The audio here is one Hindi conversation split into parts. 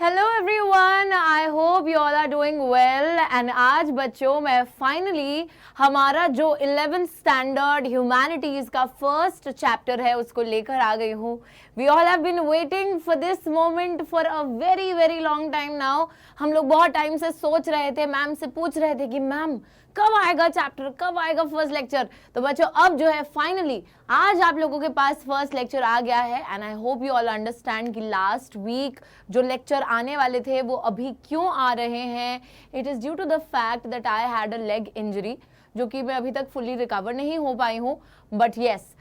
Hello everyone, I hope you all are doing well. And आज बच्चों मैं फाइनली हमारा जो 11th स्टैंडर्ड ह्यूमैनिटीज का फर्स्ट चैप्टर है उसको लेकर आ गई हूँ। We all have been waiting for this moment for a very very long time now. हम लोग बहुत टाइम से सोच रहे थे, मैम से पूछ रहे थे कि मैम कब आएगा चैप्टर, कब आएगा फर्स्ट लेक्चर। तो बच्चों अब जो है फाइनली आज आप लोगों के पास फर्स्ट लेक्चर आ गया है। And I hope you all understand कि लास्ट वीक जो लेक्चर आने वाले थे वो अभी क्यों आ रहे हैं। It is due to the fact that I had a leg injury, जो कि मैं अभी तक फुली रिकवर नहीं हो पाई हूँ। But yes,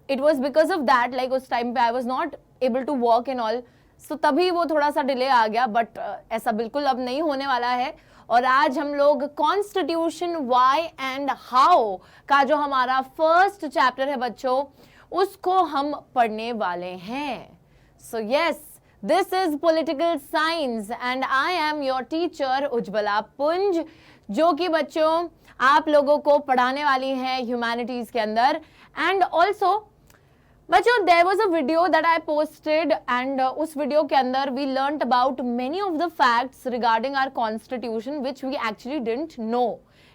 it was because of that, like उस टाइम पे I was not able to walk and all, so तभी वो थोड़ा सा डिले आ गया। बट ऐसा बिल्कुल अब नहीं होने वाला है। और आज हम लोग कॉन्स्टिट्यूशन व्हाई एंड हाउ का जो हमारा फर्स्ट चैप्टर है बच्चों, उसको हम पढ़ने वाले हैं। So yes, this is political science and I am your teacher Ujjwala पुंज, जो कि बच्चों आप लोगों को पढ़ाने वाली है ह्यूमैनिटीज के अंदर। एंड ऑल्सो बच्चों there was a video that I posted and उस वीडियो के अंदर we learnt about many of the facts regarding our constitution which we actually didn't know,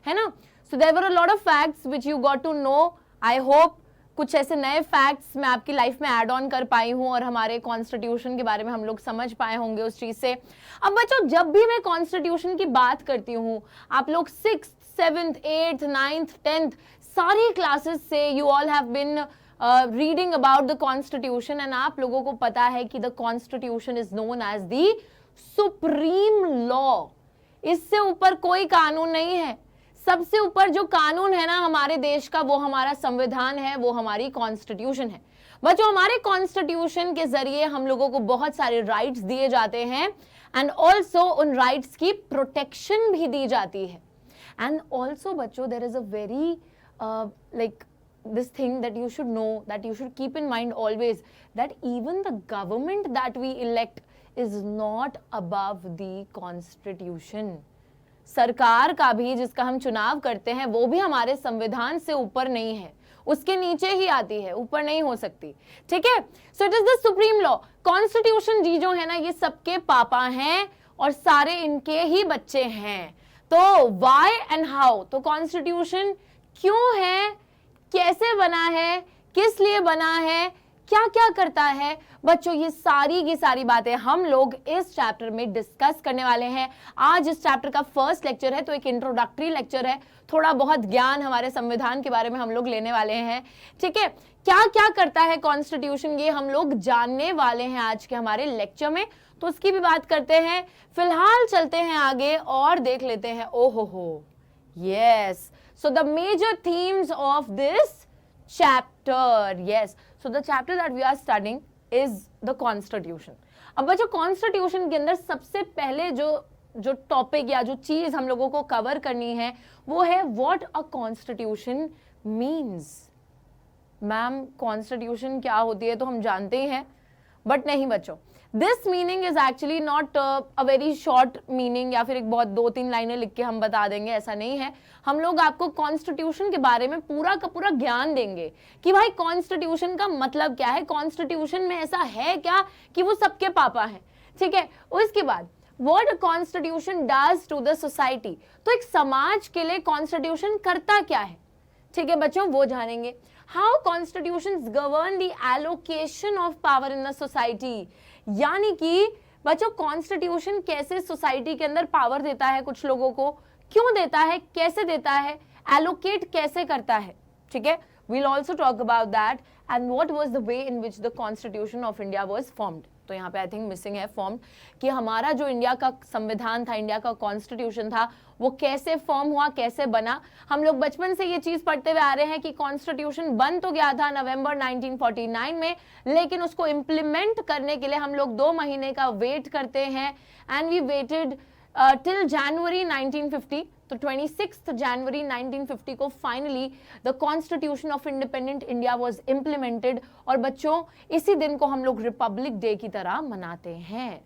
है ना। So there were a lot of facts which you got to know. I hope कुछ ऐसे नए फैक्ट्स मैं आपकी लाइफ में ऐड ऑन कर पाई हूँ और हमारे कॉन्स्टिट्यूशन के बारे में हम लोग समझ पाए होंगे उस चीज से। अब बच्चों जब भी मैं कॉन्स्टिट्यूशन की बात करती हूँ, आप लोग 6th 7th 8th 9th 10th सारी क्लासेस से you all have been reading about the constitution and आप लोगों को पता है कि the constitution is known as the supreme law. इससे ऊपर कोई कानून नहीं है। सबसे ऊपर जो कानून है ना हमारे देश का, वो हमारा संविधान है, वो हमारी कॉन्स्टिट्यूशन है। बच्चों हमारे कॉन्स्टिट्यूशन के जरिए हम लोगों को बहुत सारे राइट्स दिए जाते हैं एंड ऑल्सो उन राइट्स की प्रोटेक्शन भी दी जाती है। एंड ऑल्सो बच्चों there is a very like this thing that you should know, that you should keep in mind always, that even the government that we elect is not above the constitution. सरकार का भी जिसका हम चुनाव करते हैं वो भी हमारे संविधान से ऊपर नहीं है, उसके नीचे ही आती है, ऊपर नहीं हो सकती। ठीक है, so it is the supreme law. Constitution जी जो है ना, ये सबके पापा हैं और सारे इनके ही बच्चे हैं। तो व्हाई एंड हाउ, तो कॉन्स्टिट्यूशन क्यों है, कैसे बना है, किस लिए बना है, क्या क्या करता है, बच्चों ये सारी की सारी बातें हम लोग इस चैप्टर में डिस्कस करने वाले हैं। आज इस चैप्टर का फर्स्ट लेक्चर है तो एक इंट्रोडक्टरी लेक्चर है, थोड़ा बहुत ज्ञान हमारे संविधान के बारे में हम लोग लेने वाले हैं। ठीक है, क्या क्या करता है कॉन्स्टिट्यूशन, ये हम लोग जानने वाले हैं आज के हमारे लेक्चर में, तो उसकी भी बात करते हैं। फिलहाल चलते हैं आगे और देख लेते हैं। ओहो yes, so the major themes of this chapter, yes, so the chapter that we are studying is the constitution. अब बच्चों कॉन्स्टिट्यूशन के अंदर सबसे पहले जो टॉपिक या जो चीज हम लोगों को कवर करनी है वो है what a constitution means. Ma'am constitution क्या होती है तो हम जानते ही हैं, बट नहीं बच्चों, this meaning is actually not a very short meaning या फिर एक बहुत 2-3 लाइनें लिख के हम बता देंगे, ऐसा नहीं है। हम लोग आपको कॉन्स्टिट्यूशन के बारे में पूरा का पूरा ज्ञान देंगे कि भाई कॉन्स्टिट्यूशन का मतलब क्या है, कॉन्स्टिट्यूशन में ऐसा है क्या कि वो सबके पापा हैं। ठीक है, उसके बाद what constitution does to the society, तो एक समाज के लिए कॉन्स्टिट्यूशन करता क्या है। ठीक है बच्चों, वो जानेंगे। How constitutions govern the allocation of power in the society, यानी कि बच्चों कॉन्स्टिट्यूशन कैसे सोसाइटी के अंदर पावर देता है कुछ लोगों को, क्यों देता है, कैसे देता है, एलोकेट कैसे करता है। ठीक है, we'll also talk about that and what was the way in which the constitution of India was formed. तो यहाँ पे आई थिंक मिसिंग है फॉर्म, कि हमारा जो इंडिया का संविधान था, इंडिया का कॉन्स्टिट्यूशन था, वो कैसे फॉर्म हुआ, कैसे बना। हम लोग बचपन से ये चीज पढ़ते हुए आ रहे हैं कि कॉन्स्टिट्यूशन बन तो गया था नवंबर 1949 में, लेकिन उसको इम्प्लीमेंट करने के लिए हम लोग 2 महीने का वेट करते हैं एंड वी वेटेड टिल जनवरी 1950। तो 26 जनवरी 1950 को finally the constitution of independent India was implemented. और बच्चों इसी दिन को हम लोग रिपब्लिक डे की तरह मनाते हैं।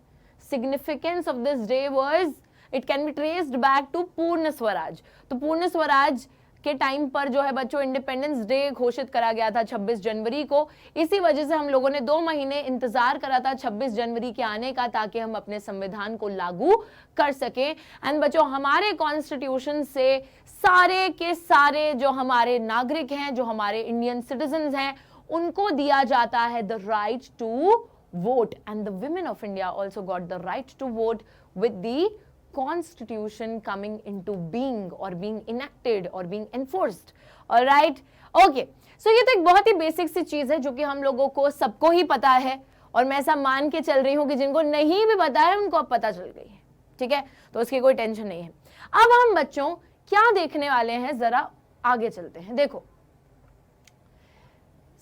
Significance of this day was, it can be traced back to Purna Swaraj. तो पूर्ण स्वराज के टाइम पर जो है बच्चों इंडिपेंडेंस डे घोषित करा गया था 26 जनवरी को। इसी वजह से हम लोगों ने 2 महीने इंतजार करा था 26 जनवरी के आने का, ताकि हम अपने संविधान को लागू कर सकें। एंड बच्चों हमारे कॉन्स्टिट्यूशन से सारे के सारे जो हमारे नागरिक हैं, जो हमारे इंडियन सिटीजन्स हैं, उनको दिया जाता है the right to vote, and the women of India also got the right to vote with the Constitution coming into being or being enacted or being enforced. All right? Okay. So ये तो एक बहुत ही बेसिक सी चीज है जो कि हम लोगों को सबको ही पता है, और मैं ऐसा मान के चल रही हूं कि जिनको नहीं भी पता है उनको अब पता चल गई है। ठीक है, तो उसकी कोई टेंशन नहीं है। अब हम बच्चों क्या देखने वाले हैं, जरा आगे चलते हैं। देखो,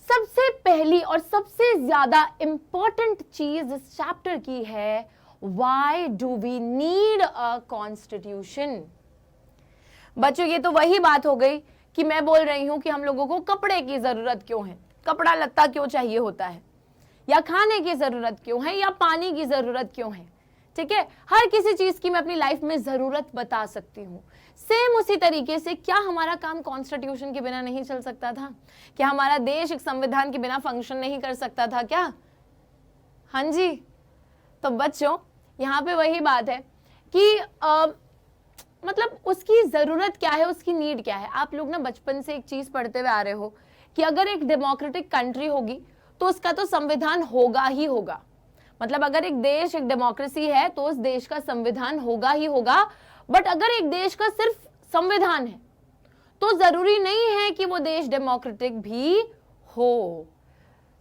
सबसे पहली और सबसे ज्यादा इंपॉर्टेंट चीज इस चैप्टर की है, Why do we need a constitution? बच्चों ये तो वही बात हो गई कि मैं बोल रही हूं कि हम लोगों को कपड़े की जरूरत क्यों है, कपड़ा लत्ता क्यों चाहिए होता है, या खाने की जरूरत क्यों है, या पानी की जरूरत क्यों है। ठीक है, हर किसी चीज की मैं अपनी लाइफ में जरूरत बता सकती हूँ। सेम उसी तरीके से क्या हमारा काम कॉन्स्टिट्यूशन के बिना नहीं चल सकता था? क्या हमारा देश एक संविधान के बिना फंक्शन नहीं कर सकता था क्या? हाँ जी। तो बच्चों यहाँ पे वही बात है कि मतलब उसकी जरूरत क्या है, उसकी नीड क्या है। आप लोग ना बचपन से एक चीज पढ़ते हुए आ रहे हो कि अगर एक डेमोक्रेटिक कंट्री होगी तो उसका तो संविधान होगा ही होगा। मतलब अगर एक देश एक डेमोक्रेसी है तो उस देश का संविधान होगा ही होगा। बट अगर एक देश का सिर्फ संविधान है तो जरूरी नहीं है कि वो देश डेमोक्रेटिक भी हो।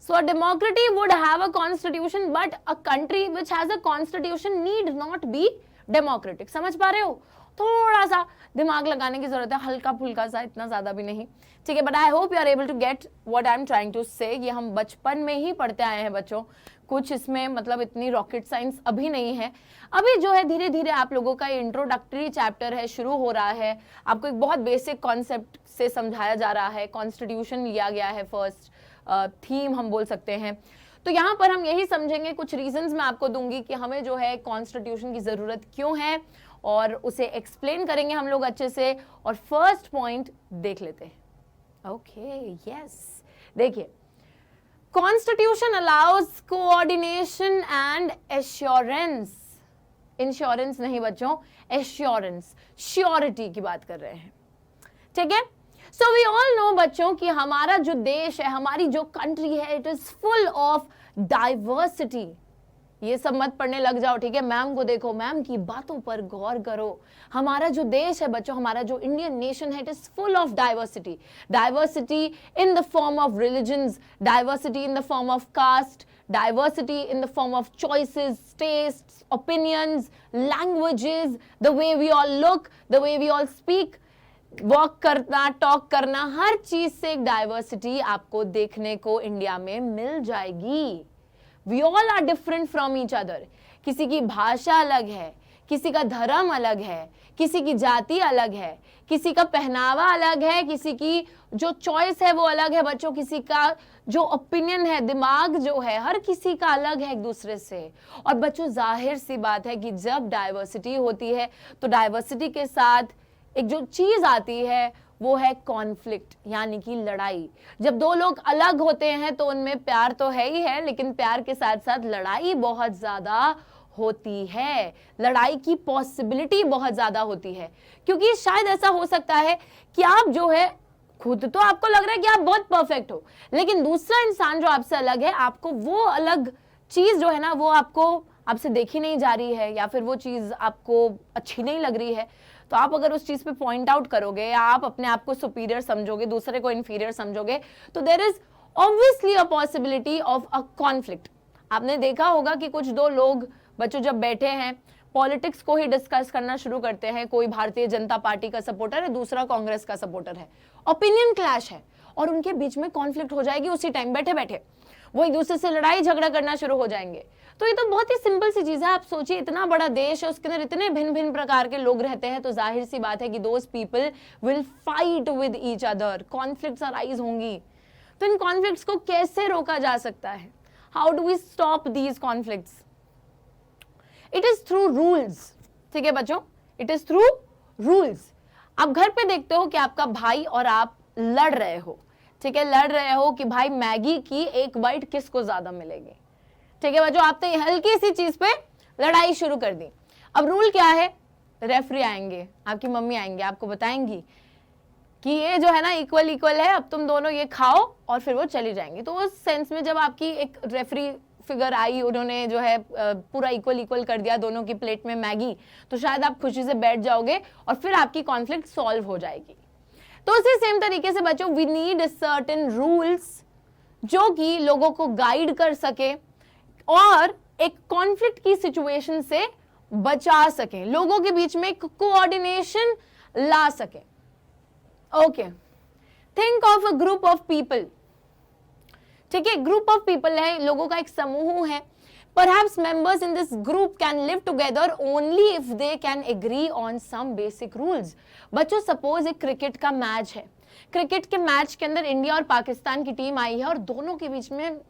So a democracy would have a constitution, but a country which has a constitution need not be democratic. समझ पा रहे हो? थोड़ा सा दिमाग लगाने की जरूरत है, हल्का फुल्का सा, इतना ज्यादा भी नहीं। ठीक है, but I hope you are able to get what I am trying to say। ये हम बचपन में ही पढ़ते आए हैं बच्चों, कुछ इसमें मतलब इतनी रॉकेट साइंस अभी नहीं है। अभी जो है धीरे धीरे आप लोगों का इंट्रोडक्टरी चैप्टर है, शुरू हो रहा है। आपको एक बहुत बेसिक कॉन्सेप्ट से समझाया जा रहा है। कॉन्स्टिट्यूशन लिया गया है फर्स्ट थीम हम बोल सकते हैं। तो यहाँ पर हम यही समझेंगे, कुछ रीजंस मैं आपको दूंगी कि हमें जो है कॉन्स्टिट्यूशन की जरूरत क्यों है, और उसे एक्सप्लेन करेंगे हम लोग अच्छे से। और फर्स्ट पॉइंट देख लेते हैं। ओके, यस, देखिए, constitution allows coordination and assurance. Insurance नहीं बच्चों, एश्योरेंस, श्योरिटी की बात कर रहे हैं। ठीक है, सो वी ऑल नो बच्चों कि हमारा जो देश है, हमारी जो कंट्री है, it is full of diversity. ये सब मत पढ़ने लग जाओ, ठीक है। मैम को देखो, मैम की बातों पर गौर करो। हमारा जो देश है बच्चों, हमारा जो इंडियन नेशन है, it is full of diversity. Diversity in the form of religions, diversity in the form of caste, diversity in the form of choices, tastes, opinions, languages, the way we all look, the way we all speak, walk करना, टॉक करना, हर चीज से एक डाइवर्सिटी आपको देखने को इंडिया में मिल जाएगी। We all are different from each other. किसी की भाषा अलग है, किसी का धर्म अलग है, किसी की जाति अलग है, किसी का पहनावा अलग है, किसी की जो चॉइस है वो अलग है बच्चों, किसी का जो ओपिनियन है, दिमाग जो है, हर किसी का अलग है एक दूसरे से। और बच्चों जाहिर सी बात है कि जब डाइवर्सिटी होती है तो डाइवर्सिटी के साथ एक जो चीज आती है वो है कॉन्फ्लिक्ट, यानी कि लड़ाई। जब दो लोग अलग होते हैं तो उनमें प्यार तो है ही है, लेकिन प्यार के साथ साथ लड़ाई बहुत ज्यादा होती है। लड़ाई की पॉसिबिलिटी बहुत ज्यादा होती है, क्योंकि शायद ऐसा हो सकता है कि आप जो है खुद तो आपको लग रहा है कि आप बहुत परफेक्ट हो, लेकिन दूसरा इंसान जो आपसे अलग है, आपको वो अलग चीज जो है ना वो आपको आपसे देखी नहीं जा रही है, या फिर वो चीज आपको अच्छी नहीं लग रही है। तो आप अगर उस चीज पे पॉइंट आउट करोगे, या आप अपने आप को सुपीरियर समझोगे, दूसरे को इन्फीरियर समझोगे, तो there is obviously a possibility of a conflict. आपने देखा होगा कि कुछ दो लोग बच्चों जब बैठे हैं, पॉलिटिक्स को ही डिस्कस करना शुरू करते हैं। कोई भारतीय जनता पार्टी का सपोर्टर है, दूसरा कांग्रेस का सपोर्टर है, ओपिनियन क्लैश है, और उनके बीच में कॉन्फ्लिक्ट हो जाएगी उसी टाइम बैठे बैठे। वो एक दूसरे से लड़ाई झगड़ा करना शुरू हो जाएंगे। तो ये तो बहुत ही सिंपल सी चीज है। आप सोचिए, इतना बड़ा देश है, उसके अंदर इतने भिन्न भिन्न प्रकार के लोग रहते हैं, तो जाहिर सी बात है कि those people will fight with each other, conflicts arise होंगी। तो इन कॉन्फ्लिक्ट्स को कैसे रोका जा सकता है? How do we stop these conflicts? It is through rules. ठीक है बच्चों, इट इज थ्रू रूल्स। आप घर पे देखते हो कि आपका भाई और आप लड़ रहे हो, ठीक है, लड़ रहे हो कि भाई मैगी की एक बाइट किसको ज्यादा मिलेगी, ठीक है बच्चों, आपने हल्की सी चीज पे लड़ाई शुरू कर दी। अब रूल क्या है, रेफरी आएंगे, आपकी मम्मी आएंगे, आपको बताएंगी कि ये जो है ना इक्वल इक्वल है, अब तुम दोनों ये खाओ, और फिर वो चली जाएंगी। तो उस सेंस में जब आपकी एक रेफरी फिगर आई, उन्होंने जो है पूरा इक्वल इक्वल कर दिया दोनों की प्लेट में मैगी, तो शायद आप खुशी से बैठ जाओगे और फिर आपकी कॉन्फ्लिक्ट सॉल्व हो जाएगी। तो उसी सेम तरीके से बच्चों, वी नीड सर्टेन रूल्स जो कि लोगों को गाइड कर सके और एक कॉन्फ्लिक्ट की सिचुएशन से बचा सके, लोगों के बीच में एक कोऑर्डिनेशन ला सके। Okay, think of a group of people, ठीक है, ग्रुप ऑफ पीपल है, लोगों का एक समूह है। Perhaps members in this group can live together only if they can agree on some basic rules. बच्चों सपोज एक क्रिकेट का मैच है, क्रिकेट के मैच के अंदर इंडिया और पाकिस्तान की टीम आई है और दोनों के बीच में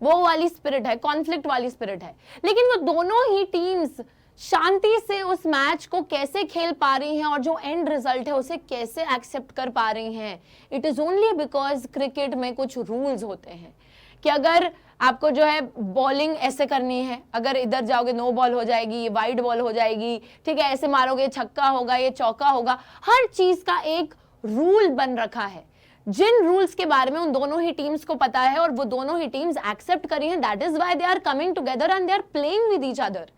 वो वाली स्पिरिट है, कॉन्फ्लिक्ट वाली स्पिरिट है, लेकिन वो दोनों ही टीम्स शांति से उस मैच को कैसे खेल पा रही हैं और जो एंड रिजल्ट है उसे कैसे एक्सेप्ट कर पा रही हैं, it is only because cricket में कुछ रूल्स होते हैं कि अगर आपको जो है बॉलिंग ऐसे करनी है, अगर इधर जाओगे नो बॉल हो जाएगी, ये वाइड बॉल हो जाएगी, ठीक है, ऐसे मारोगे छक्का होगा, ये चौका होगा, हर चीज का एक रूल बन रखा है। जिन रूल्स के बारे में उन दोनों ही टीम्स को पता है और वो दोनों ही टीम्स एक्सेप्ट करी हैं, that is why they are coming together and they are playing with each other,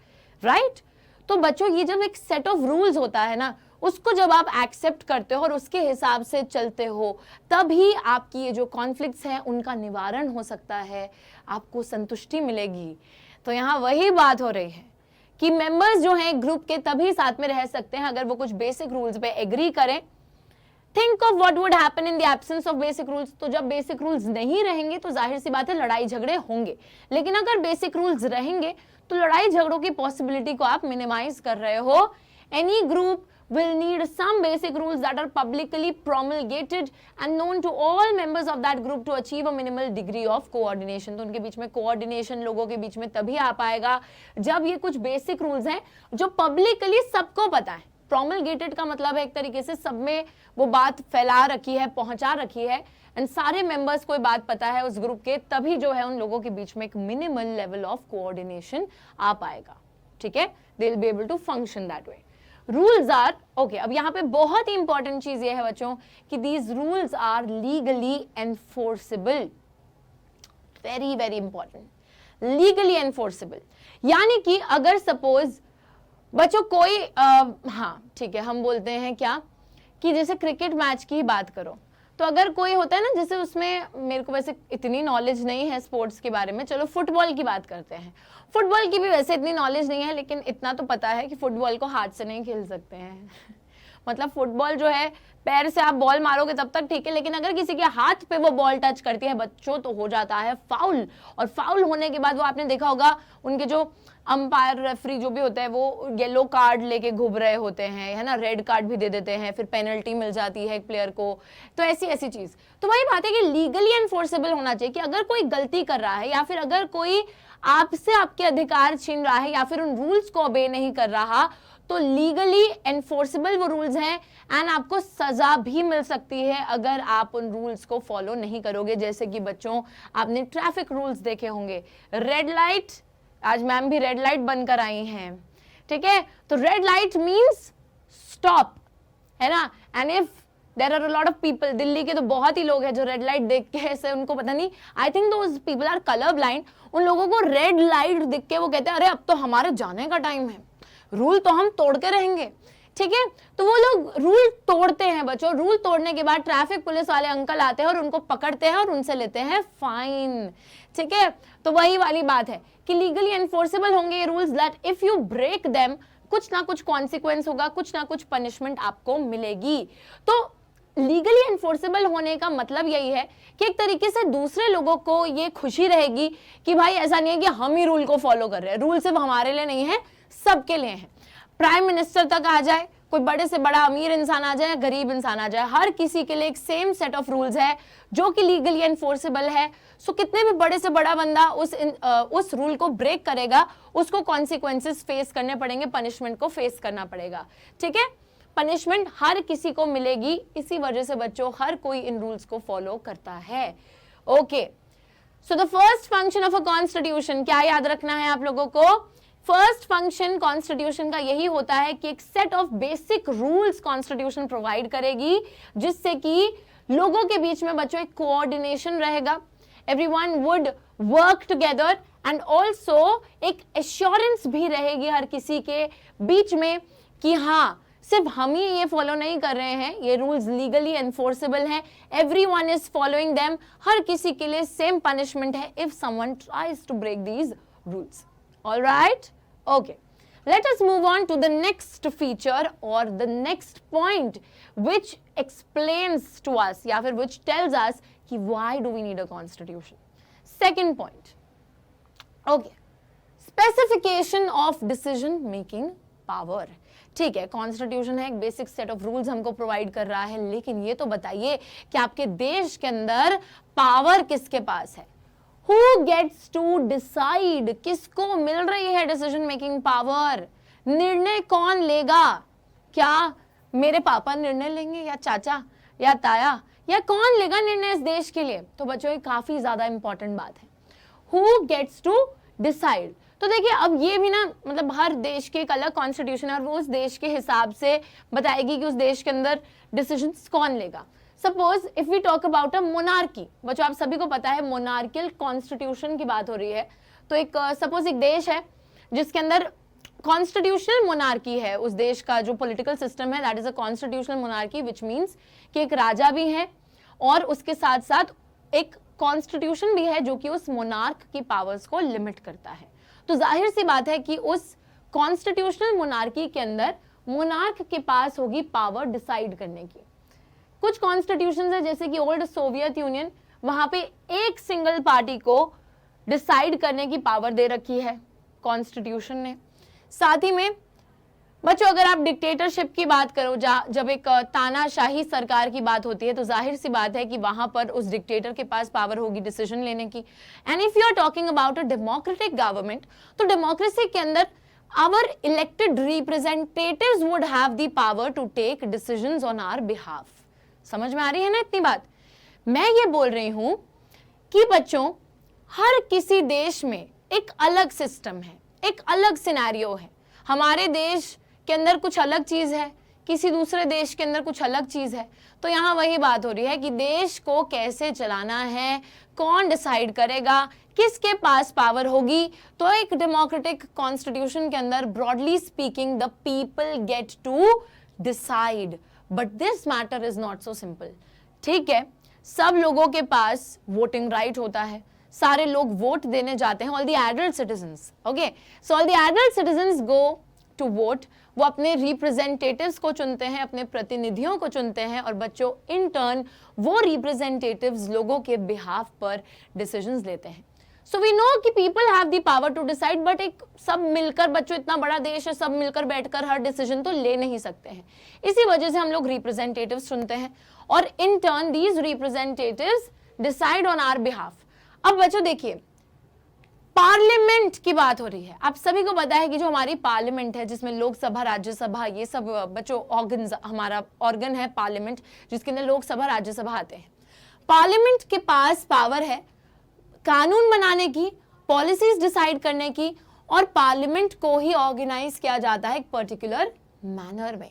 right. तो बच्चों ये जब एक सेट ऑफ रूल्स होता है ना, उसको जब आप एक्सेप्ट करते हो और उसके हिसाब से चलते हो, तभी आपकी ये जो कॉन्फ्लिक्ट्स हैं उनका निवारण हो सकता है, आपको संतुष्टि मिलेगी। तो यहाँ वही बात हो रही है कि मेंबर्स जो हैं ग्रुप के तभी साथ में रह सकते हैं अगर वो कुछ बेसिक रूल्स पे एग्री करें। Think of what would happen in the absence of basic rules. तो जब बेसिक रूल्स नहीं रहेंगे तो जाहिर सी बात है लड़ाई झगड़े होंगे, लेकिन अगर बेसिक रूल्स रहेंगे तो लड़ाई झगड़ों की पॉसिबिलिटी को आप मिनिमाइज कर रहे हो। Any group will need some basic rules that are publicly promulgated and known to all members of that group to achieve a minimal degree of coordination। तो उनके बीच में कोऑर्डिनेशन लोगों के बीच में तभी आ पाएगा जब ये कुछ बेसिक रूल्स हैं जो पब्लिकली सबको पता है। प्रोमलगेटेड का मतलब है एक तरीके से सब में वो बात फैला रखी है, पहुंचा रखी है, एंड सारे मेंबर्स को बात पता है उस ग्रुप के, तभी जो है उन लोगों के बीच में एक मिनिमल लेवल ऑफ कोऑर्डिनेशन आ पाएगा, ठीक है, they will be able to function that way. Rules are okay. अब यहाँ पे बहुत ही इंपॉर्टेंट चीज ये है बच्चों कि these rules are legally enforceable, very very important, legally enforceable. यानी कि अगर सपोज बच्चों कोई हाँ ठीक है, हम बोलते हैं क्या कि जैसे क्रिकेट मैच की ही बात करो, तो अगर कोई होता है ना, जैसे उसमें मेरे को वैसे इतनी नॉलेज नहीं है स्पोर्ट्स के बारे में, चलो फुटबॉल की बात करते हैं। फुटबॉल की भी वैसे इतनी नॉलेज नहीं है, लेकिन इतना तो पता है कि फुटबॉल को हाथ से नहीं खेल सकते हैं मतलब फुटबॉल जो है पैर से आप बॉल मारोगे तब तक ठीक है, लेकिन अगर किसी के हाथ पे वो बॉल टच करती है बच्चों तो हो जाता है फाउल। और फाउल होने के बाद वो आपने देखा होगा उनके जो अंपायर रेफरी जो भी होता है वो येलो कार्ड लेके घूम रहे होते हैं, है ना, रेड कार्ड भी दे देते हैं, फिर पेनल्टी मिल जाती है एक प्लेयर को। तो ऐसी ऐसी चीज, तो वही बात है कि लीगली एनफोर्सेबल होना चाहिए कि अगर कोई गलती कर रहा है या फिर अगर कोई आपसे आपके अधिकार छीन रहा है या फिर उन रूल्स को ओबे नहीं कर रहा, तो लीगली एनफोर्सेबल वो रूल्स हैं एंड आपको सजा भी मिल सकती है अगर आप उन रूल्स को फॉलो नहीं करोगे। जैसे कि बच्चों आपने ट्रैफिक रूल्स देखे होंगे, रेड लाइट, आज मैम भी रेड लाइट बनकर आई हैं, ठीक है, तो रेड लाइट मींस स्टॉप, है ना, and if there are a lot of people, Delhi के तो बहुत ही लोग हैं जो रेड लाइट देख के ऐसे उनको पता नहीं, I think those people are colour blind, उन लोगों को रेड लाइट दिख के वो कहते हैं अरे अब तो हमारे जाने का टाइम है, रूल तो हम तोड़ के रहेंगे, ठीक है, तो वो लोग रूल तोड़ते हैं बच्चों। रूल तोड़ने के बाद ट्रैफिक पुलिस वाले अंकल आते हैं और उनको पकड़ते हैं और उनसे लेते हैं फाइन, ठीक है। तो वही वाली बात है कि लीगली एनफोर्सेबल होंगे ये rules, that if you break them कुछ ना कुछ कॉन्सिक्वेंस होगा, कुछ ना कुछ पनिशमेंट आपको मिलेगी। तो लीगली एनफोर्सेबल होने का मतलब यही है कि एक तरीके से दूसरे लोगों को ये खुशी रहेगी कि भाई ऐसा नहीं है कि हम ही रूल को फॉलो कर रहे हैं, रूल सिर्फ हमारे लिए नहीं है, सबके लिए है। प्राइम मिनिस्टर तक आ जाए, कोई बड़े से बड़ा अमीर इंसान आ जाए, गरीब इंसान आ जाए, हर किसी के लिए एक सेम सेट ऑफ रूल्स है जो कि लीगली एनफोर्सेबल है। सो कितने भी बड़े से बड़ा बंदा उस रूल को ब्रेक करेगा, उसको कॉन्सिक्वेंसेस फेस करने पड़ेंगे, पनिशमेंट को फेस करना पड़ेगा, ठीक है। पनिशमेंट हर किसी को मिलेगी, इसी वजह से बच्चों हर कोई इन रूल्स को फॉलो करता है। Okay, so the first function of a constitution, क्या याद रखना है आप लोगों को? फर्स्ट फंक्शन कॉन्स्टिट्यूशन का यही होता है कि एक set of basic rules constitution provide करेगी, जिससे कि लोगों के बीच में बच्चों एक कोऑर्डिनेशन रहेगा, everyone would work together, and also एक एश्योरेंस भी रहेगी हर किसी के बीच में कि हाँ, सिर्फ हम ही ये फॉलो नहीं कर रहे हैं, ये रूल्स लीगली एनफोर्सेबल हैं, एवरीवन इज फॉलोइंग देम, हर किसी के लिए सेम पनिशमेंट है if someone tries to break these rules. All right? Okay. Let us move on to the next feature or the next point which explains to us या फिर which tells us कि why do we need a constitution. Second point. Okay. Specification of decision making power. ठीक है, कॉन्स्टिट्यूशन है, एक बेसिक सेट ऑफ रूल्स हमको प्रोवाइड कर रहा है, लेकिन ये तो बताइए कि आपके देश के अंदर पावर किसके पास है? Who gets to decide? किसको मिल रही है डिसीजन मेकिंग पावर? निर्णय कौन लेगा? क्या मेरे पापा निर्णय लेंगे, या चाचा, या ताया, या कौन लेगा निर्णय इस देश के लिए? तो बच्चों ये काफी ज्यादा इंपॉर्टेंट बात है, Who gets to decide? तो देखिए, अब ये भी ना, मतलब हर देश के एक अलग कॉन्स्टिट्यूशन है और वो उस देश के हिसाब से बताएगी कि उस देश के अंदर डिसीजंस कौन लेगा। Suppose if we talk about a monarchy, बच्चों आप सभी को पता है मोनार्कियल कॉन्स्टिट्यूशन की बात हो रही है, तो एक सपोज एक देश है जिसके अंदर कॉन्स्टिट्यूशनल मोनार्की है, उस देश का जो पॉलिटिकल सिस्टम है that is a constitutional monarchy, which means कि एक राजा भी है और उसके साथ साथ एक कॉन्स्टिट्यूशन भी है जो कि उस मोनार्क की पावर्स को लिमिट करता है। तो जाहिर सी बात है कि उस कॉन्स्टिट्यूशनल मोनार्की के अंदर मोनार्क के पास होगी पावर डिसाइड करने की। कुछ कॉन्स्टिट्यूशन है जैसे कि ओल्ड सोवियत यूनियन, वहां पे एक सिंगल पार्टी को डिसाइड करने की पावर दे रखी है कॉन्स्टिट्यूशन ने। साथ ही में बच्चों अगर आप डिक्टेटरशिप की बात करो, जब एक तानाशाही सरकार की बात होती है, तो जाहिर सी बात है कि वहां पर उस डिक्टेटर के पास पावर होगी डिसीजन लेने की। And if you are talking about a democratic government, तो डेमोक्रेसी के अंदर our elected representatives would have the power to take decisions on our behalf। समझ में आ रही है ना इतनी बात? मैं ये बोल रही हूं कि बच्चों हर किसी देश में एक अलग सिस्टम है, एक अलग सिनेरियो है। हमारे देश के अंदर कुछ अलग चीज है, किसी दूसरे देश के अंदर कुछ अलग चीज है। तो यहाँ वही बात हो रही है कि देश को कैसे चलाना है, कौन डिसाइड करेगा, किसके पास पावर होगी। तो एक डेमोक्रेटिक कॉन्स्टिट्यूशन के अंदर broadly speaking the people get to decide, but this matter is not so simple. ठीक है, सब लोगों के पास वोटिंग राइट होता है, सारे लोग वोट देने जाते हैं, all the adult citizens. Okay, so all the adult citizens go to vote, वो अपने रिप्रेजेंटेटिव्स को चुनते हैं, अपने प्रतिनिधियों को चुनते हैं, और बच्चों इन टर्न वो रिप्रेजेंटेटिव्स लोगों के बिहाफ पर डिसीजंस लेते हैं। सो वी नो कि people have the power to decide, but एक सब मिलकर, बच्चों इतना बड़ा देश है, सब मिलकर बैठकर हर डिसीजन तो ले नहीं सकते हैं। इसी वजह से हम लोग रिप्रेजेंटेटिव्स चुनते हैं और in turn these representatives decide on our behalf. अब बच्चों देखिए, पार्लियामेंट की बात हो रही है। आप सभी को पता है कि जो हमारी पार्लियामेंट है, जिसमें लोकसभा, राज्यसभा, ये सब बच्चों ऑर्गन्स, हमारा ऑर्गन है पार्लियामेंट, जिसके अंदर लोकसभा, राज्यसभा आते हैं। पार्लियामेंट के पास पावर है कानून बनाने की, पॉलिसीज डिसाइड करने की, और पार्लियामेंट को ही ऑर्गेनाइज किया जाता है एक पर्टिकुलर मैनर में।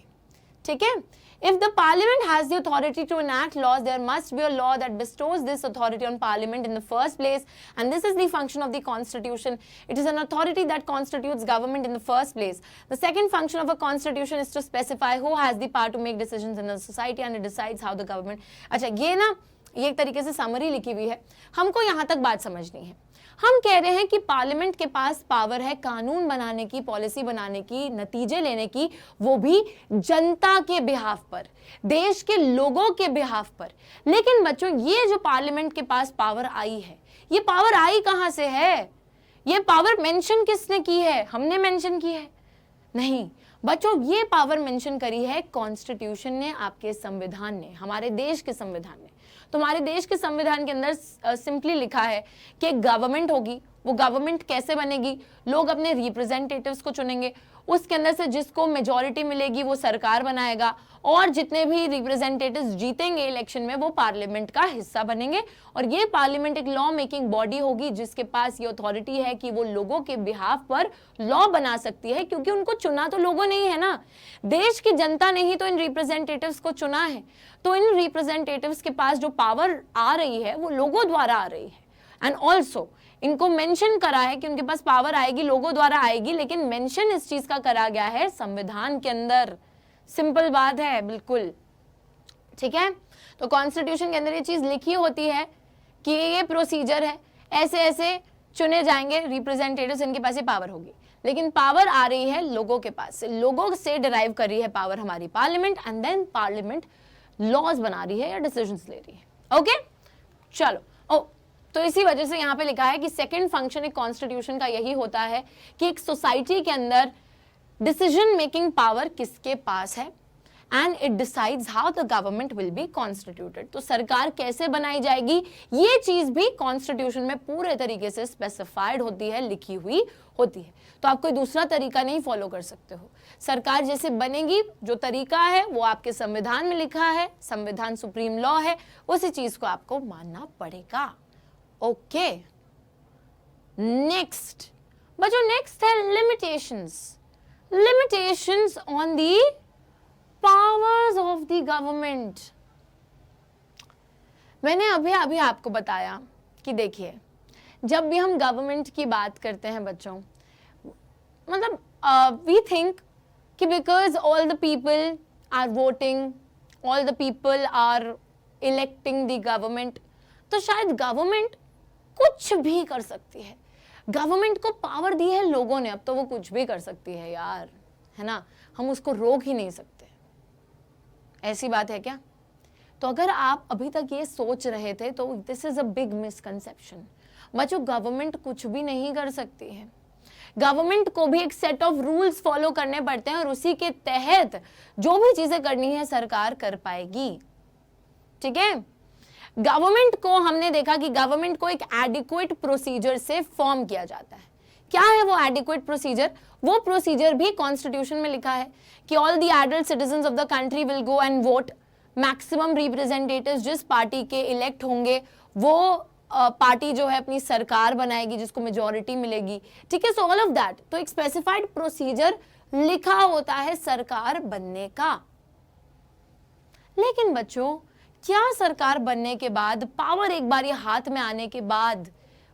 ठीक है, if the parliament has the authority to enact laws, there must be a law that bestows this authority on parliament in the first place, and this is the function of the constitution. It is an authority that constitutes government in the first place. The second function of a constitution is to specify who has the power to make decisions in a society, and it decides how the government। अच्छा, ये ना, ये एक तरीके से समरी लिखी हुई है, हमको यहाँ तक बात समझनी है। हम कह रहे हैं कि पार्लियामेंट के पास पावर है कानून बनाने की, पॉलिसी बनाने की, नतीजे लेने की, वो भी जनता के बिहाफ पर, देश के लोगों के बिहाफ पर। लेकिन बच्चों ये जो पार्लियामेंट के पास पावर आई है, ये पावर आई कहां से है? ये पावर मेंशन किसने की है? हमने मेंशन की है? नहीं बच्चों, ये पावर मेंशन करी है कॉन्स्टिट्यूशन ने, आपके संविधान ने, हमारे देश के संविधान ने। तो हमारे देश के संविधान के अंदर सिंपली लिखा है कि एक गवर्नमेंट होगी, वो गवर्नमेंट कैसे बनेगी, लोग अपने रिप्रेजेंटेटिव्स को चुनेंगे, उसके अंदर से जिसको मेजॉरिटी मिलेगी वो सरकार बनाएगा, और जितने भी रिप्रेजेंटेटिव्स जीतेंगे इलेक्शन में वो पार्लियामेंट का हिस्सा बनेंगे, और ये पार्लियामेंट एक लॉ मेकिंग बॉडी होगी जिसके पास ये अथॉरिटी है कि वो लोगों के बिहाफ पर लॉ बना सकती है, क्योंकि उनको चुना तो लोगों ने ही है ना, देश की जनता ने ही तो इन रिप्रेजेंटेटिव्स को चुना है। तो इन रिप्रेजेंटेटिव्स के पास जो पावर आ रही है वो लोगों द्वारा आ रही है, एंड ऑल्सो इनको मेंशन करा है कि उनके पास पावर आएगी लोगों द्वारा आएगी, लेकिन मेंशन इस चीज का करा गया है संविधान के अंदर। सिंपल बात है बिल्कुल, ठीक है। तो कॉन्स्टिट्यूशन के अंदर ये चीज लिखी होती है कि ये प्रोसीजर है, ऐसे ऐसे चुने जाएंगे रिप्रेजेंटेटिव्स, इनके पास ये पावर होगी, लेकिन पावर आ रही है लोगों के पास से, लोगों से डिराइव कर रही है पावर हमारी parliament, and then parliament laws बना रही है या डिसीजंस ले रही है। ओके चलो, तो इसी वजह से यहाँ पे लिखा है कि सेकंड फंक्शन एक कॉन्स्टिट्यूशन का यही होता है कि एक सोसाइटी के अंदर डिसीजन मेकिंग पावर किसके पास है, and it decides how the government will be constituted. तो सरकार कैसे बनाई जाएगी ये चीज भी कॉन्स्टिट्यूशन में पूरे तरीके से स्पेसिफाइड होती है, लिखी हुई होती है। तो आप कोई दूसरा तरीका नहीं फॉलो कर सकते हो, सरकार जैसे बनेगी जो तरीका है वो आपके संविधान में लिखा है, संविधान सुप्रीम लॉ है, उसी चीज को आपको मानना पड़ेगा। ओके नेक्स्ट बच्चों, नेक्स्ट है limitations. Limitations on the powers of the government. मैंने अभी आपको बताया कि देखिए जब भी हम गवर्नमेंट की बात करते हैं बच्चों, मतलब वी थिंक कि because all the people are voting, all the people are electing the government, तो शायद गवर्नमेंट कुछ भी कर सकती है। गवर्नमेंट को पावर दी है लोगों ने, अब तो वो कुछ भी कर सकती है यार, है ना, हम उसको रोक ही नहीं सकते। ऐसी बात है क्या? तो अगर आप अभी तक ये सोच रहे थे तो this is a big misconception. बच्चों गवर्नमेंट कुछ भी नहीं कर सकती है, गवर्नमेंट को भी एक सेट ऑफ रूल्स फॉलो करने पड़ते हैं, और उसी के तहत जो भी चीजें करनी है सरकार कर पाएगी। ठीक है, गवर्नमेंट को हमने देखा कि गवर्नमेंट को एक एडिक्वेट प्रोसीजर से फॉर्म किया जाता है। क्या है वो एडिक्वेट प्रोसीजर? वो प्रोसीजर भी कॉन्स्टिट्यूशन में लिखा है कि all the adult citizens of the country will go and vote, maximum representatives जिस पार्टी के इलेक्ट होंगे वो पार्टी जो है अपनी सरकार बनाएगी जिसको मेजॉरिटी मिलेगी। ठीक है, सो ऑल ऑफ दैट, तो एक स्पेसिफाइड प्रोसीजर लिखा होता है सरकार बनने का। लेकिन बच्चों क्या सरकार बनने के बाद, पावर एक बार ये हाथ में आने के बाद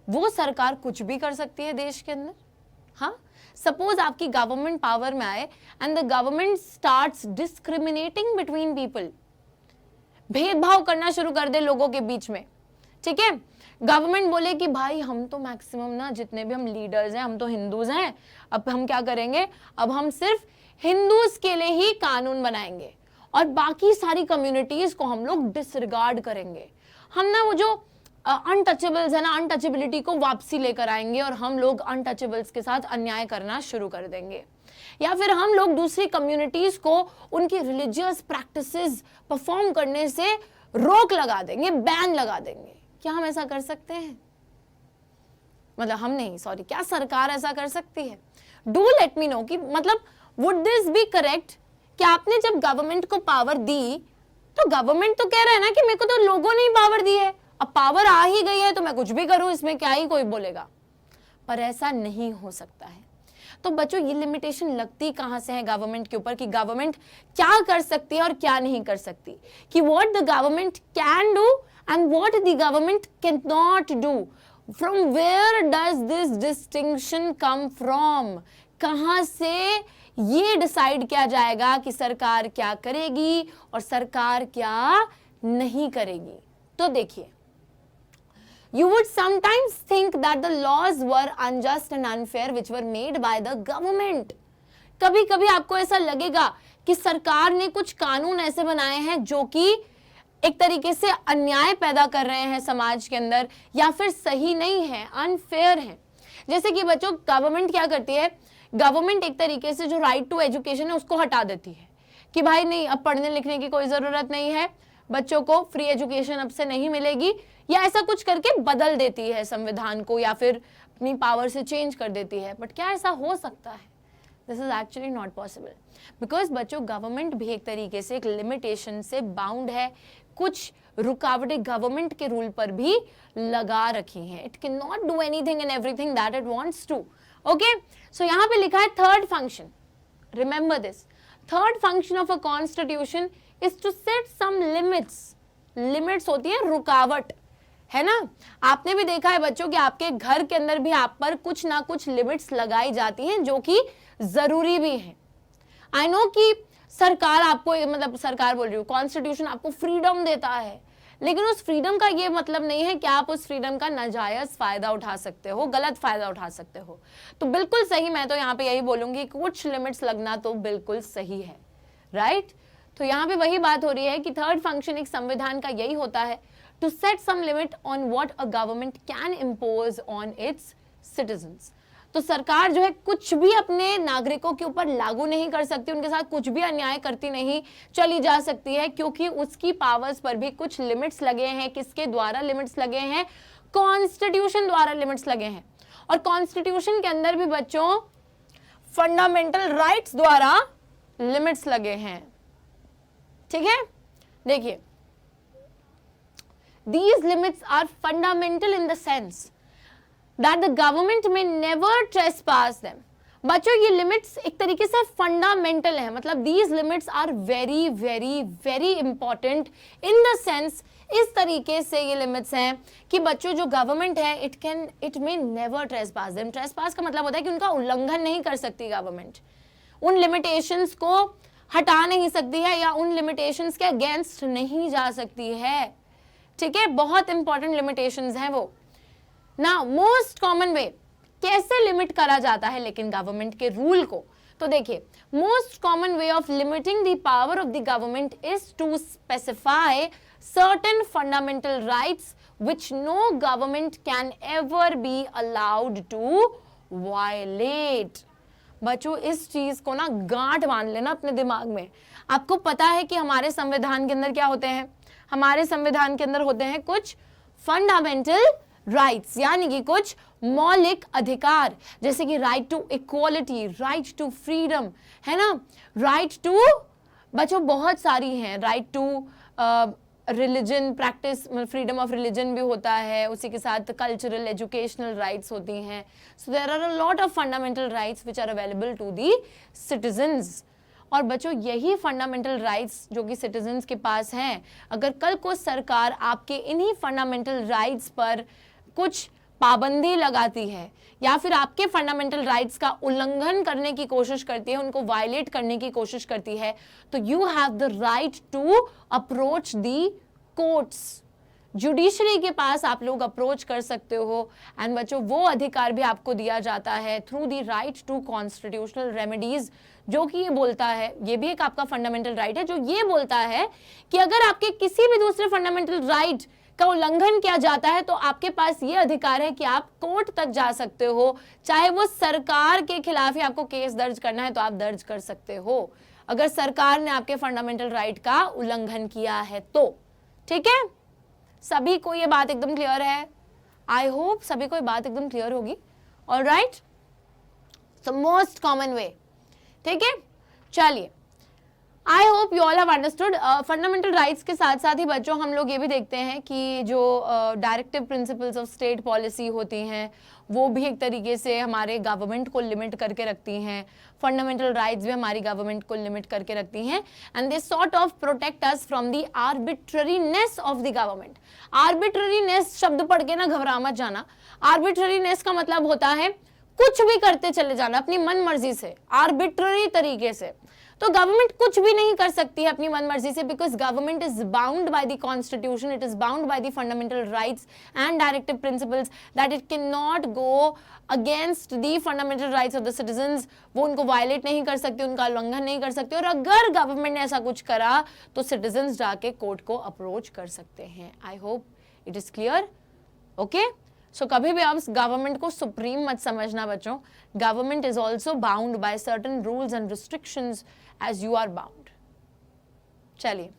वो सरकार कुछ भी कर सकती है देश के अंदर? हाँ, सपोज आपकी गवर्नमेंट पावर में आए and the government starts discriminating between people, भेदभाव करना शुरू कर दे लोगों के बीच में। ठीक है, गवर्नमेंट बोले कि भाई हम तो मैक्सिमम ना जितने भी हम लीडर्स हैं हम तो हिंदूज हैं, अब हम क्या करेंगे, अब हम सिर्फ हिंदूज के लिए ही कानून बनाएंगे और बाकी सारी कम्युनिटीज को हम लोग डिसरिगार्ड करेंगे। हम ना वो जो अनटचेबल्स है ना, अनटचेबिलिटी को वापसी लेकर आएंगे और हम लोग अनटचेबल्स के साथ अन्याय करना शुरू कर देंगे, या फिर हम लोग दूसरी कम्युनिटीज को उनकी रिलीजियस प्रैक्टिसेस परफॉर्म करने से रोक लगा देंगे, बैन लगा देंगे। क्या हम ऐसा कर सकते हैं? मतलब हम नहीं, सॉरी, क्या सरकार ऐसा कर सकती है? डू लेट मी नो कि मतलब वुड दिस बी करेक्ट कि आपने जब गवर्नमेंट को पावर दी तो गवर्नमेंट तो कह रहा है ना कि मेरे को तो लोगों ने ही पावर दी है, अब पावर आ ही गई है तो मैं कुछ भी करूं, इसमें क्या ही कोई बोलेगा। पर ऐसा नहीं हो सकता है। तो बच्चों ये लिमिटेशन लगती कहां से है गवर्नमेंट के ऊपर कि गवर्नमेंट क्या कर सकती है और क्या नहीं कर सकती, कि what the government can do and what the government can not do. From where does this distinction come from? कहां से ये डिसाइड किया जाएगा कि सरकार क्या करेगी और सरकार क्या नहीं करेगी? तो देखिए, you would sometimes think that the laws were unjust and unfair which were made by the government. कभी कभी आपको ऐसा लगेगा कि सरकार ने कुछ कानून ऐसे बनाए हैं जो कि एक तरीके से अन्याय पैदा कर रहे हैं समाज के अंदर, या फिर सही नहीं है, अनफेयर है। जैसे कि बच्चों गवर्नमेंट क्या करती है, गवर्नमेंट एक तरीके से जो राइट टू एजुकेशन है उसको हटा देती है कि भाई नहीं, अब पढ़ने लिखने की कोई जरूरत नहीं है, बच्चों को फ्री एजुकेशन अब से नहीं मिलेगी, या ऐसा कुछ करके बदल देती है संविधान को, या फिर अपनी पावर से चेंज कर देती है, बट क्या ऐसा हो सकता है? This is actually not possible, because बच्चों गवर्नमेंट भी एक तरीके से एक लिमिटेशन से बाउंड है, कुछ रुकावटें गवर्नमेंट के रूल पर भी लगा रखी हैं. It can not do anything and everything that it wants to. Okay, so यहाँ पे लिखा है third function. Remember this, third function of a constitution is to set some limits. Limits होती है रुकावट, है ना. आपने भी देखा है बच्चों कि आपके घर के अंदर भी आप पर कुछ ना कुछ लिमिट्स लगाई जाती हैं जो कि जरूरी भी है. आई नो कि सरकार आपको, मतलब सरकार बोल रही हूँ, कॉन्स्टिट्यूशन आपको फ्रीडम देता है, लेकिन उस फ्रीडम का ये मतलब नहीं है कि आप उस फ्रीडम का नाजायज फायदा उठा सकते हो, गलत फायदा उठा सकते हो. तो बिल्कुल सही, मैं तो यहाँ पे यही बोलूंगी, कुछ लिमिट्स लगना तो बिल्कुल सही है, राइट. तो यहाँ पे वही बात हो रही है कि थर्ड फंक्शन एक संविधान का यही होता है, to set some limit on what a government can impose on its citizens. तो सरकार जो है कुछ भी अपने नागरिकों के ऊपर लागू नहीं कर सकती, उनके साथ कुछ भी अन्याय करती नहीं चली जा सकती है, क्योंकि उसकी पावर्स पर भी कुछ लिमिट्स लगे हैं. किसके द्वारा लिमिट्स लगे हैं? कॉन्स्टिट्यूशन द्वारा लिमिट्स लगे हैं. और कॉन्स्टिट्यूशन के अंदर भी बच्चों फंडामेंटल राइट्स द्वारा लिमिट्स लगे हैं. ठीक है, देखिए, these limits are fundamental in the sense that the government may never trespass them. बच्चों ये लिमिट्स एक तरीके से फंडामेंटल है, मतलब these limits are very very very important in the sense, इस तरीके से ये लिमिट्स हैं कि बच्चों जो गवर्नमेंट है it may never trespass them. Trespass का मतलब होता है कि उनका उल्लंघन नहीं कर सकती गवर्नमेंट, उन लिमिटेशंस को हटा नहीं सकती है या उन लिमिटेशंस के अगेंस्ट नहीं जा सकती है. ठीक है, बहुत इंपॉर्टेंट लिमिटेशंस हैं वो. ना मोस्ट कॉमन वे कैसे लिमिट करा जाता है लेकिन गवर्नमेंट के रूल को, तो देखिए, most common way of limiting the power of the government is to specify certain fundamental rights which no government can ever be allowed to violate. बच्चों इस चीज को ना गांठ बांध लेना अपने दिमाग में. आपको पता है कि हमारे संविधान के अंदर क्या होते हैं? हमारे संविधान के अंदर होते हैं कुछ फंडामेंटल राइट्स, यानी कि कुछ मौलिक अधिकार, जैसे कि right to equality, right to freedom, है ना, राइट टू, बच्चों बहुत सारी हैं, right to religion practice, freedom of religion भी होता है, उसी के साथ कल्चरल एजुकेशनल राइट्स होती हैं. So there are a lot of fundamental rights which are available to the citizens. और बच्चों यही फंडामेंटल राइट्स जो कि सिटीजन्स के पास हैं, अगर कल को सरकार आपके इन्हीं फंडामेंटल राइट्स पर कुछ पाबंदी लगाती है या फिर आपके फंडामेंटल राइट्स का उल्लंघन करने की कोशिश करती है, उनको वायलेट करने की कोशिश करती है, तो you have the right to approach the courts. Judiciary के पास आप लोग अप्रोच कर सकते हो. एंड बच्चों वो अधिकार भी आपको दिया जाता है through the right to constitutional remedies, जो कि ये बोलता है, ये भी एक आपका फंडामेंटल राइट है, जो ये बोलता है कि अगर आपके किसी भी दूसरे फंडामेंटल राइट का उल्लंघन किया जाता है तो आपके पास ये अधिकार है कि आप कोर्ट तक जा सकते हो. चाहे वो सरकार के खिलाफ ही आपको केस दर्ज करना है तो आप दर्ज कर सकते हो, अगर सरकार ने आपके फंडामेंटल राइट का उल्लंघन किया है तो. ठीक है, सभी को ये बात एकदम क्लियर है? आई होप सभी को ये बात एकदम क्लियर होगी. ऑलराइट, सो मोस्ट कॉमन वे. ठीक है, चलिए, आई hope you all have understood. Fundamental rights के साथ साथ ही बच्चों हम लोग ये भी देखते हैं कि जो directive principles of state policy होती हैं वो भी एक तरीके से हमारे गवर्नमेंट को लिमिट करके रखती हैं. फंडामेंटल राइट्स भी हमारी गवर्नमेंट को लिमिट करके रखती हैं and they sort of protect us from the arbitrariness of the government. Arbitrariness शब्द पढ़ के ना घबरा मत जाना. आर्बिट्ररीनेस का मतलब होता है कुछ भी करते चले जाना अपनी मन मर्जी से, आर्बिट्ररी तरीके से. तो गवर्नमेंट कुछ भी नहीं कर सकती है अपनी मनमर्जी से, because government is bound by the constitution, it is bound by the fundamental rights and directive principles that it can not go against the fundamental rights of the citizens. वो उनको वायलेट नहीं कर सकती, उनका उल्लंघन नहीं कर सकती, और अगर गवर्नमेंट ने ऐसा कुछ करा तो सिटीजंस जाके कोर्ट को अप्रोच कर सकते हैं. I hope it is clear. Okay, so कभी भी आप गवर्नमेंट को सुप्रीम मत समझना बच्चों. Government is also bound by certain rules and restrictions as you are bound. चलिए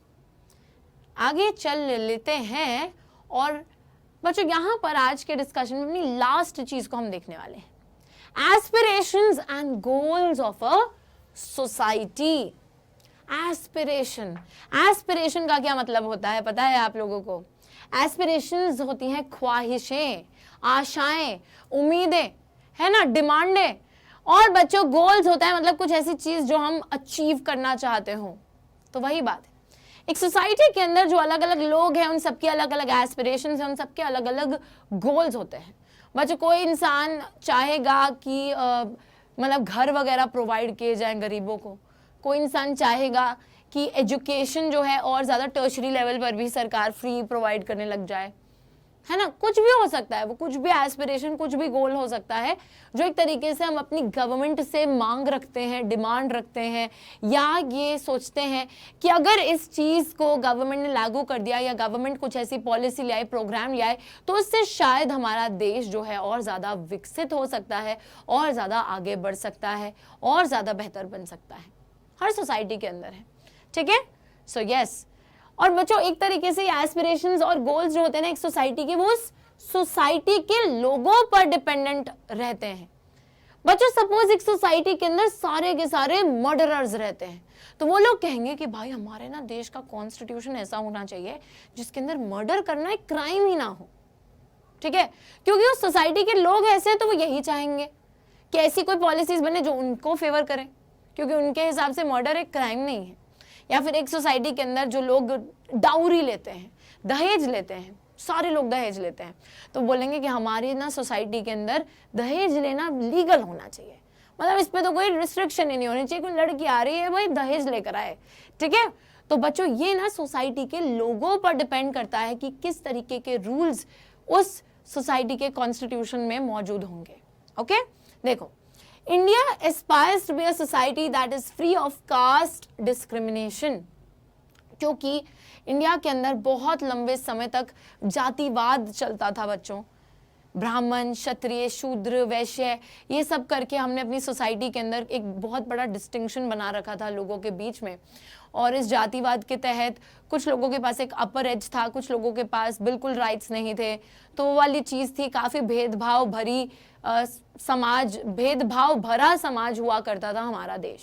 आगे चल लेते हैं और बच्चों यहाँ पर आज के डिस्कशन में अपनी लास्ट चीज को हम देखने वाले हैं, aspirations and goals of a society. Aspiration का क्या मतलब होता है पता है आप लोगों को? एस्पिरेशंस होती हैं ख्वाहिशें, आशाएं, उम्मीदें, है ना, डिमांडें। और बच्चों गोल्स होता है मतलब कुछ ऐसी चीज जो हम अचीव करना चाहते हो। तो वही बात है, एक सोसाइटी के अंदर जो अलग अलग लोग हैं उन सबके अलग अलग एस्पिरेशंस हैं, उन सबके अलग अलग गोल्स होते हैं। बच्चों कोई इंसान चाहेगा कि मतलब घर वगैरह प्रोवाइड किए जाएं गरीबों को, कोई इंसान चाहेगा कि एजुकेशन जो है और ज़्यादा टर्शरी लेवल पर भी सरकार फ्री प्रोवाइड करने लग जाए, है ना, कुछ भी हो सकता है, वो कुछ भी एस्पिरेशन, कुछ भी गोल हो सकता है जो एक तरीके से हम अपनी गवर्नमेंट से मांग रखते हैं, डिमांड रखते हैं, या ये सोचते हैं कि अगर इस चीज़ को गवर्नमेंट ने लागू कर दिया या गवर्नमेंट कुछ ऐसी पॉलिसी ले आए, प्रोग्राम ले आए, तो उससे शायद हमारा देश जो है और ज़्यादा विकसित हो सकता है, और ज़्यादा आगे बढ़ सकता है, और ज़्यादा बेहतर बन सकता है। हर सोसाइटी के अंदर है, ठीक है। सो यस, और बच्चों एक तरीके से एस्पिरेशंस और गोल्स जो होते हैं ना एक सोसाइटी के, वो उस सोसाइटी के लोगों पर डिपेंडेंट रहते हैं। बच्चों सपोज एक सोसाइटी के अंदर सारे के सारे मर्डरर्स रहते हैं, तो वो लोग कहेंगे कि भाई हमारे ना देश का कॉन्स्टिट्यूशन ऐसा होना चाहिए जिसके अंदर मर्डर करना एक क्राइम ही ना हो, ठीक है, क्योंकि उस सोसाइटी के लोग ऐसे हैं तो वो यही चाहेंगे कि ऐसी कोई पॉलिसीज बने जो उनको फेवर करें, क्योंकि उनके हिसाब से मर्डर एक क्राइम नहीं है। या फिर एक सोसाइटी के अंदर जो लोग डाउरी लेते हैं, दहेज लेते हैं, सारे लोग दहेज लेते हैं, तो बोलेंगे कि हमारी ना सोसाइटी के अंदर दहेज लेना लीगल होना चाहिए, मतलब इस पे तो कोई रिस्ट्रिक्शन ही नहीं होनी चाहिए, कोई लड़की आ रही है भाई दहेज लेकर आए, ठीक है। तो बच्चों ये ना सोसाइटी के लोगों पर डिपेंड करता है कि किस तरीके के रूल्स उस सोसाइटी के कॉन्स्टिट्यूशन में मौजूद होंगे। ओके, देखो, India aspires to be a society that is free of caste discrimination, क्योंकि इंडिया के अंदर बहुत लंबे समय तक जातिवाद चलता था बच्चों। ब्राह्मण, क्षत्रिय, शूद्र, वैश्य, ये सब करके हमने अपनी सोसाइटी के अंदर एक बहुत बड़ा डिस्टिंक्शन बना रखा था लोगों के बीच में। और इस जातिवाद के तहत कुछ लोगों के पास एक अपर एज था, कुछ लोगों के पास बिल्कुल राइट्स नहीं थे, तो वो वाली चीज़ थी, काफ़ी भेदभाव भरी समाज, भेदभाव भरा समाज हुआ करता था हमारा देश।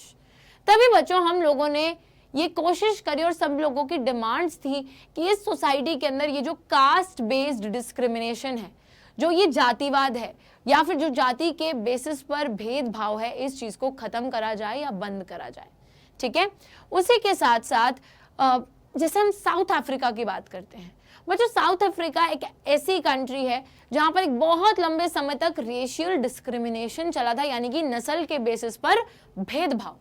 तभी बच्चों हम लोगों ने ये कोशिश करी और सब लोगों की डिमांड्स थी कि इस सोसाइटी के अंदर ये जो कास्ट बेस्ड डिस्क्रिमिनेशन है, जो ये जातिवाद है या फिर जो जाति के बेसिस पर भेदभाव है, इस चीज़ को ख़त्म करा जाए या बंद करा जाए, ठीक है। उसी के साथ साथ जैसे हम साउथ अफ्रीका की बात करते हैं बच्चों, साउथ अफ्रीका एक ऐसी कंट्री है जहां पर एक बहुत लंबे समय तक रेशियल डिस्क्रिमिनेशन चला था, यानी कि नस्ल के बेसिस पर भेदभाव।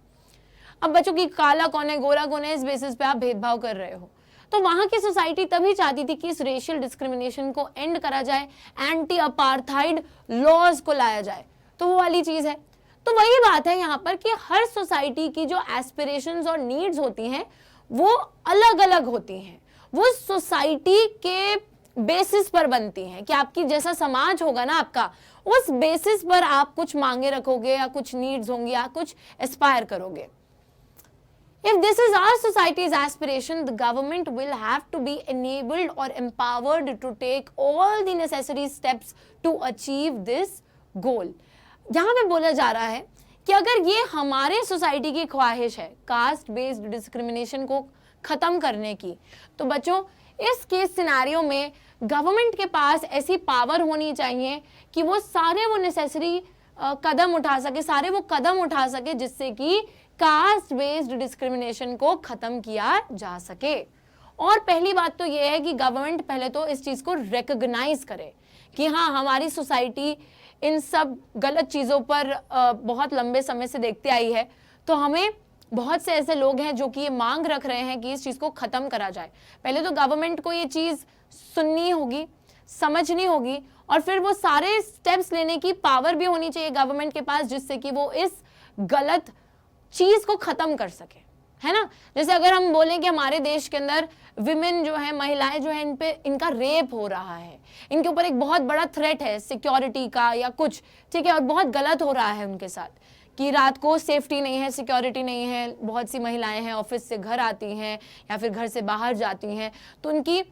अब बच्चों की काला कौन है, गोरा कौन है, इस बेसिस पे आप भेदभाव कर रहे हो, तो वहां की सोसाइटी तभी चाहती थी कि इस रेशियल डिस्क्रिमिनेशन को एंड करा जाए, एंटी अपार्थाइड लॉज को लाया जाए, तो वो वाली चीज है। तो वही बात है यहाँ पर कि हर सोसाइटी की जो एस्पिरेशंस और नीड्स होती हैं वो अलग अलग होती हैं, वो सोसाइटी के बेसिस पर बनती हैं कि आपकी जैसा समाज होगा ना आपका, उस बेसिस पर आप कुछ मांगे रखोगे या कुछ नीड्स होंगी या कुछ एस्पायर करोगे। If this is our society's aspiration, the government will have to be enabled or empowered to take all the necessary steps to achieve this goal. यहाँ पे बोला जा रहा है कि अगर ये हमारे सोसाइटी की ख्वाहिश है कास्ट बेस्ड डिस्क्रिमिनेशन को खत्म करने की, तो बच्चों इस केस सिनेरियो में गवर्नमेंट के पास ऐसी पावर होनी चाहिए कि वो सारे वो नेसेसरी कदम उठा सके, सारे वो कदम उठा सके जिससे कि कास्ट बेस्ड डिस्क्रिमिनेशन को खत्म किया जा सके। और पहली बात तो ये है कि गवर्नमेंट पहले तो इस चीज को रिकॉग्नाइज करे कि हाँ हमारी सोसाइटी इन सब गलत चीजों पर बहुत लंबे समय से देखते आई है, तो हमें बहुत से ऐसे लोग हैं जो कि ये मांग रख रहे हैं कि इस चीज को खत्म करा जाए। पहले तो गवर्नमेंट को ये चीज सुननी होगी, समझनी होगी, और फिर वो सारे स्टेप्स लेने की पावर भी होनी चाहिए गवर्नमेंट के पास, जिससे कि वो इस गलत चीज को खत्म कर सके, है ना। जैसे अगर हम बोलें कि हमारे देश के अंदर विमेन जो है, महिलाएं जो है, इन पे इनका रेप हो रहा है, इनके ऊपर एक बहुत बड़ा थ्रेट है सिक्योरिटी का या कुछ, ठीक है, और बहुत गलत हो रहा है उनके साथ कि रात को सेफ्टी नहीं है, सिक्योरिटी नहीं है, बहुत सी महिलाएं हैं ऑफिस से घर आती हैं या फिर घर से बाहर जाती हैं, तो उनकी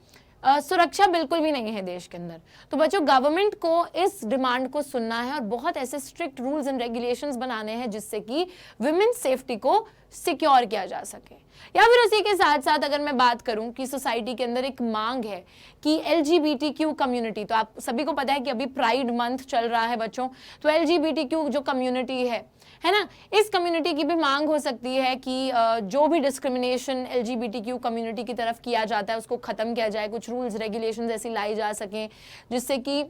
सुरक्षा बिल्कुल भी नहीं है देश के अंदर। तो बच्चों गवर्नमेंट को इस डिमांड को सुनना है और बहुत ऐसे स्ट्रिक्ट रूल्स एंड रेगुलेशंस बनाने हैं जिससे कि विमेन सेफ्टी को सिक्योर किया जा सके। या फिर उसी के साथ साथ अगर मैं बात करूं कि सोसाइटी के अंदर एक मांग है कि LGBTQ कम्युनिटी, तो आप सभी को पता है कि अभी प्राइड मंथ चल रहा है बच्चों, तो LGBTQ जो कम्युनिटी है ना, इस कम्युनिटी की भी मांग हो सकती है कि जो भी डिस्क्रिमिनेशन LGBTQ कम्युनिटी की तरफ किया जाता है उसको खत्म किया जाए, कुछ रूल्स रेगुलेशंस ऐसी लाई जा सकें जिससे कि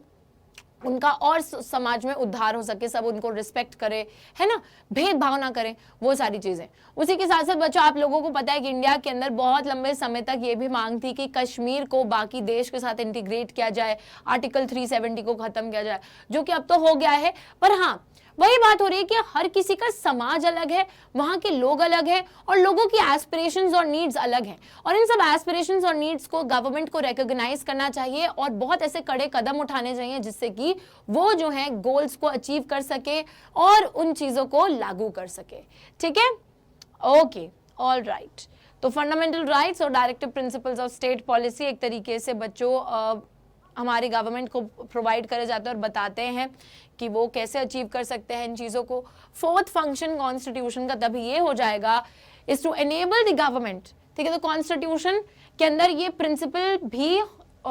उनका और समाज में उद्धार हो सके, सब उनको रिस्पेक्ट करे, है ना, भेदभाव ना करें, वो सारी चीजें। उसी के साथ साथ बच्चों आप लोगों को पता है कि इंडिया के अंदर बहुत लंबे समय तक ये भी मांग थी कि कश्मीर को बाकी देश के साथ इंटीग्रेट किया जाए, आर्टिकल 370 को खत्म किया जाए, जो कि अब तो हो गया है। पर हाँ, वही बात हो रही है कि हर किसी का समाज अलग है, वहां के लोग अलग हैं और लोगों की एस्पिरेशंस और नीड्स अलग हैं, और इन सब एस्पिरेशंस और नीड्स को गवर्नमेंट को रिकॉग्नाइज करना चाहिए और बहुत ऐसे कड़े कदम उठाने चाहिए जिससे कि वो जो है गोल्स को अचीव कर सके और उन चीजों को लागू कर सके। ठीक है, ओके, ऑल राइट। तो फंडामेंटल राइट्स और directive principles of state policy एक तरीके से बच्चों हमारी गवर्नमेंट को प्रोवाइड करे जाते हैं और बताते हैं कि वो कैसे अचीव कर सकते हैं इन चीज़ों को। फोर्थ फंक्शन कॉन्स्टिट्यूशन का तभी ये हो जाएगा is to enable the government. ठीक है, तो कॉन्स्टिट्यूशन के अंदर ये प्रिंसिपल भी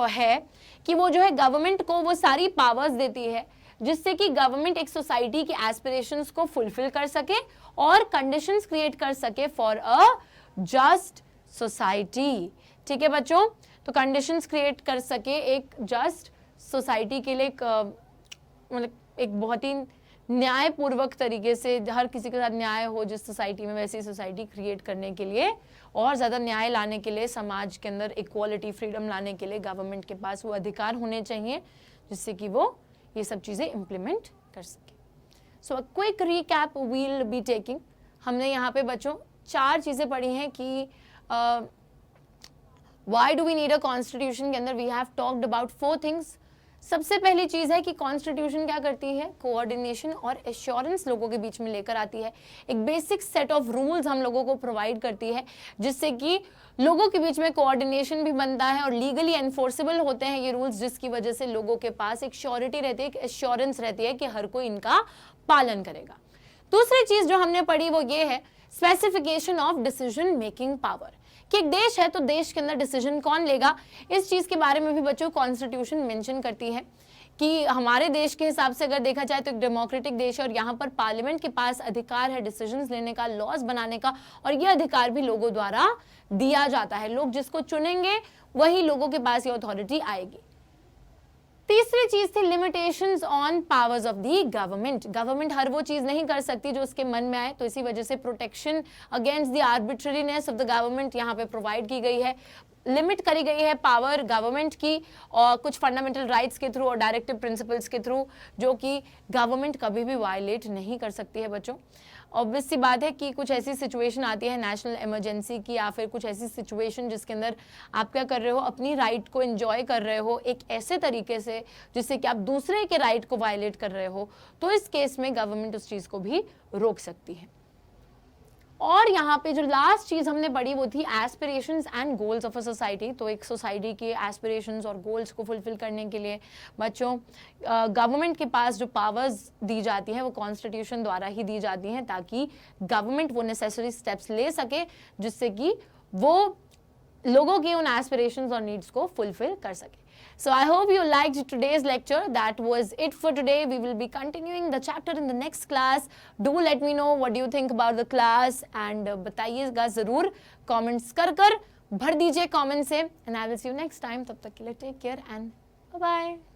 है कि वो जो है गवर्नमेंट को वो सारी पावर्स देती है जिससे कि गवर्नमेंट एक सोसाइटी की एस्पिरेशंस को फुलफिल कर सके और कंडीशंस क्रिएट कर सके फॉर अ जस्ट सोसाइटी। ठीक है बच्चों, तो कंडीशंस क्रिएट कर सके एक जस्ट सोसाइटी के लिए, मतलब एक बहुत ही न्यायपूर्वक तरीके से हर किसी के साथ न्याय हो जिस सोसाइटी में, वैसी सोसाइटी क्रिएट करने के लिए और ज़्यादा न्याय लाने के लिए, समाज के अंदर इक्वालिटी, फ्रीडम लाने के लिए गवर्नमेंट के पास वो अधिकार होने चाहिए जिससे कि वो ये सब चीज़ें इम्प्लीमेंट कर सके। So a quick recap will be taking. हमने यहाँ पे बच्चों 4 चीज़ें पढ़ी हैं कि why do we need a constitution के अंदर we have talked about 4 things. सबसे पहली चीज है कि कॉन्स्टिट्यूशन क्या करती है, कोऑर्डिनेशन और एश्योरेंस लोगों के बीच में लेकर आती है। एक बेसिक सेट ऑफ रूल्स हम लोगों को प्रोवाइड करती है जिससे कि लोगों के बीच में कोऑर्डिनेशन भी बनता है और लीगली एनफोर्सेबल होते हैं ये रूल्स, जिसकी वजह से लोगों के पास एक श्योरिटी रहती है, एक एश्योरेंस रहती है कि हर कोई इनका पालन करेगा। दूसरी चीज जो हमने पढ़ी वो ये है specification of decision making power, कि एक देश है तो देश के अंदर डिसीजन कौन लेगा, इस चीज के बारे में भी बच्चों कॉन्स्टिट्यूशन मेंशन करती है कि हमारे देश के हिसाब से अगर देखा जाए तो एक डेमोक्रेटिक देश है और यहाँ पर पार्लियामेंट के पास अधिकार है डिसीजंस लेने का, लॉज बनाने का, और ये अधिकार भी लोगों द्वारा दिया जाता है। लोग जिसको चुनेंगे वही लोगों के पास ये अथॉरिटी आएगी। तीसरी चीज थी limitations on powers of the government. Government हर वो चीज नहीं कर सकती जो उसके मन में आए, तो इसी वजह से protection against the arbitrariness of the government यहाँ पे प्रोवाइड की गई है, लिमिट करी गई है पावर गवर्नमेंट की और कुछ फंडामेंटल राइट्स के थ्रू और डायरेक्टिव प्रिंसिपल्स के थ्रू जो कि गवर्नमेंट कभी भी वायलेट नहीं कर सकती है बच्चों। ऑब्वियस सी बात है कि कुछ ऐसी सिचुएशन आती है नेशनल इमरजेंसी की या फिर कुछ ऐसी सिचुएशन जिसके अंदर आप क्या कर रहे हो, अपनी राइट को एंजॉय कर रहे हो एक ऐसे तरीके से जिससे कि आप दूसरे के राइट को वायलेट कर रहे हो, तो इस केस में गवर्नमेंट उस चीज़ को भी रोक सकती है। और यहाँ पे जो लास्ट चीज हमने पढ़ी वो थी aspirations and goals of a society. तो एक सोसाइटी के एस्पिरेशंस और गोल्स को फुलफिल करने के लिए बच्चों गवर्नमेंट के पास जो पावर्स दी जाती हैं वो कॉन्स्टिट्यूशन द्वारा ही दी जाती हैं ताकि गवर्नमेंट वो नेसेसरी स्टेप्स ले सके जिससे कि वो लोगों की उन एस्पिरेशंस और नीड्स को फुलफिल कर सके। So I hope you liked today's lecture. That was it for today. We will be continuing the chapter in the next class. Do let me know what do you think about the class and बताइएगा जरूर comments कर भर दीजिए comment से and I will see you next time. तब तक के लिए take care and bye bye.